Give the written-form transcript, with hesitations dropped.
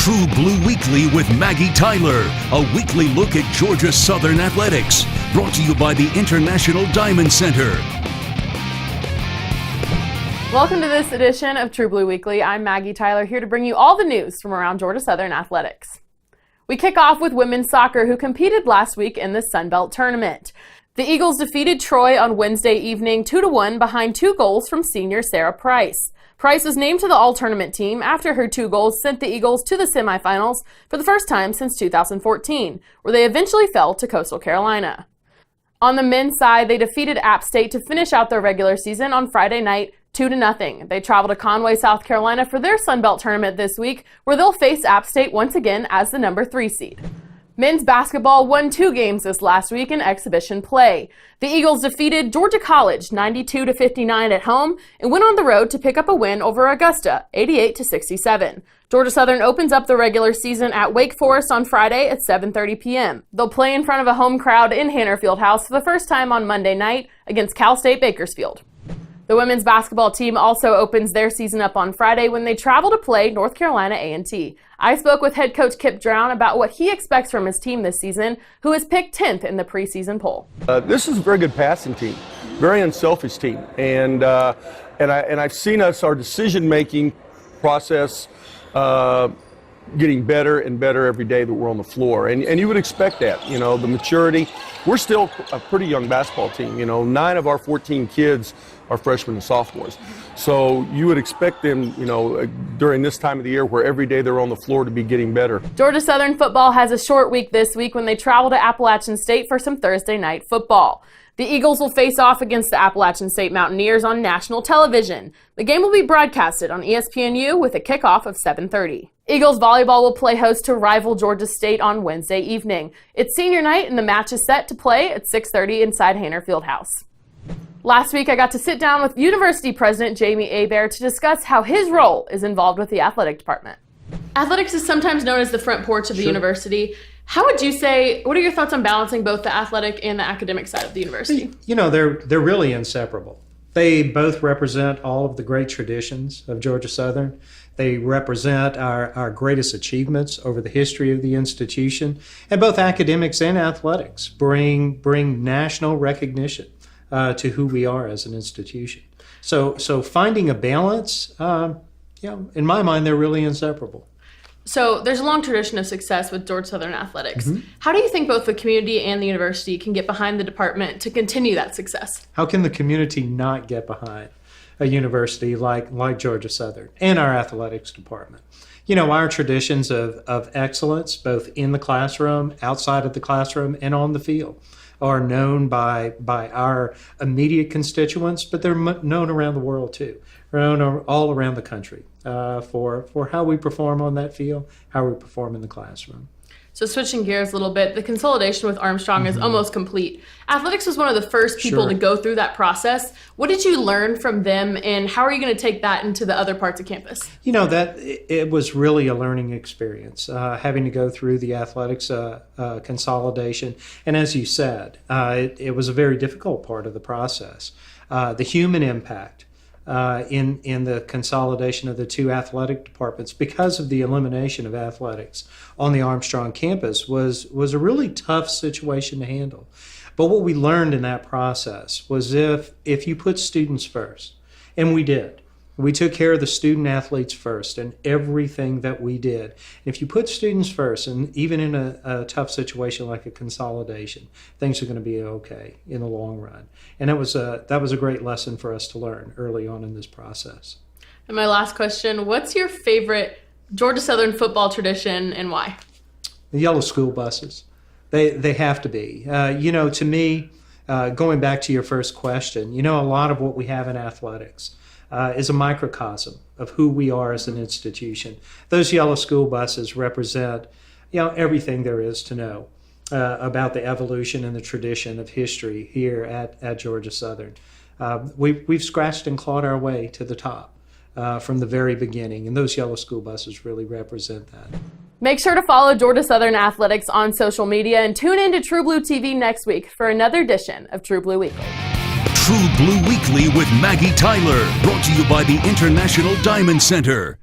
True Blue Weekly with Maggie Tyler, a weekly look at Georgia Southern athletics, brought to you by the International Diamond Center. Welcome to this edition of True Blue Weekly. I'm Maggie Tyler, here to bring you all the news from around Georgia Southern athletics. We kick off with women's soccer, who competed last week in the Sun Belt Tournament. The Eagles defeated Troy on Wednesday evening 2-1 behind 2 goals from senior Sarah Price. Price was named to the All-Tournament team after her 2 goals sent the Eagles to the semifinals for the first time since 2014, where they eventually fell to Coastal Carolina. On the men's side, they defeated App State to finish out their regular season on Friday night 2-0. They travel to Conway, South Carolina for their Sun Belt Tournament this week, where they'll face App State once again as the number 3 seed. Men's basketball won 2 games this last week in exhibition play. The Eagles defeated Georgia College 92-59 at home and went on the road to pick up a win over Augusta 88-67. Georgia Southern opens up the regular season at Wake Forest on Friday at 7:30 p.m. They'll play in front of a home crowd in Hanner Fieldhouse for the first time on Monday night against Cal State Bakersfield. The women's basketball team also opens their season up on Friday when they travel to play North Carolina A&T. I spoke with head coach Kip Drown about what he expects from his team this season, who is picked 10th in the preseason poll. This is a very good passing team, very unselfish team, and I've seen our decision-making process getting better and better every day that we're on the floor, and you would expect that. You know, the maturity. We're still a pretty young basketball team. You know, 9 of our 14 kids are freshmen and sophomores. So you would expect them, you know, during this time of the year where every day they're on the floor to be getting better. Georgia Southern football has a short week this week when they travel to Appalachian State for some Thursday night football. The Eagles will face off against the Appalachian State Mountaineers on national television. The game will be broadcasted on ESPNU with a kickoff of 7:30. Eagles volleyball will play host to rival Georgia State on Wednesday evening. It's senior night and the match is set to play at 6:30 inside Hanner Fieldhouse. Last week, I got to sit down with University President Jamie Abair to discuss how his role is involved with the athletic department. Athletics is sometimes known as the front porch of the university. How would you say, what are your thoughts on balancing both the athletic and the academic side of the university? You know, they're really inseparable. They both represent all of the great traditions of Georgia Southern. They represent our greatest achievements over the history of the institution. And both academics and athletics bring national recognition to who we are as an institution. So finding a balance, in my mind, they're really inseparable. So there's a long tradition of success with Georgia Southern athletics. How do you think both the community and the university can get behind the department to continue that success? How can the community not get behind a university like Georgia Southern and our athletics department? You know, our traditions of excellence, both in the classroom, outside of the classroom, and on the field, are known by our immediate constituents, but they're known around the world too, known all around the country for how we perform on that field, how we perform in the classroom. So switching gears a little bit, the consolidation with Armstrong is almost complete. Athletics was one of the first people to go through that process. What did you learn from them, and how are you going to take that into the other parts of campus? You know, that it was really a learning experience, having to go through the athletics consolidation. And as you said, it was a very difficult part of the process. The human impact in the consolidation of the 2 athletic departments because of the elimination of athletics on the Armstrong campus was a really tough situation to handle. But what we learned in that process was if you put students first, and we did, we took care of the student athletes first in everything that we did. If you put students first, and even in a tough situation like a consolidation, things are going to be okay in the long run. And that was a great lesson for us to learn early on in this process. And my last question, what's your favorite Georgia Southern football tradition and why? The yellow school buses. They have to be. You know, to me, going back to your first question, you know, a lot of what we have in athletics is a microcosm of who we are as an institution. Those yellow school buses represent, you know, everything there is to know about the evolution and the tradition of history here at Georgia Southern. We've scratched and clawed our way to the top from the very beginning, and those yellow school buses really represent that. Make sure to follow Georgia Southern Athletics on social media and tune in to True Blue TV next week for another edition of True Blue Weekly. True Blue Weekly with Maggie Tyler, brought to you by the International Diamond Center.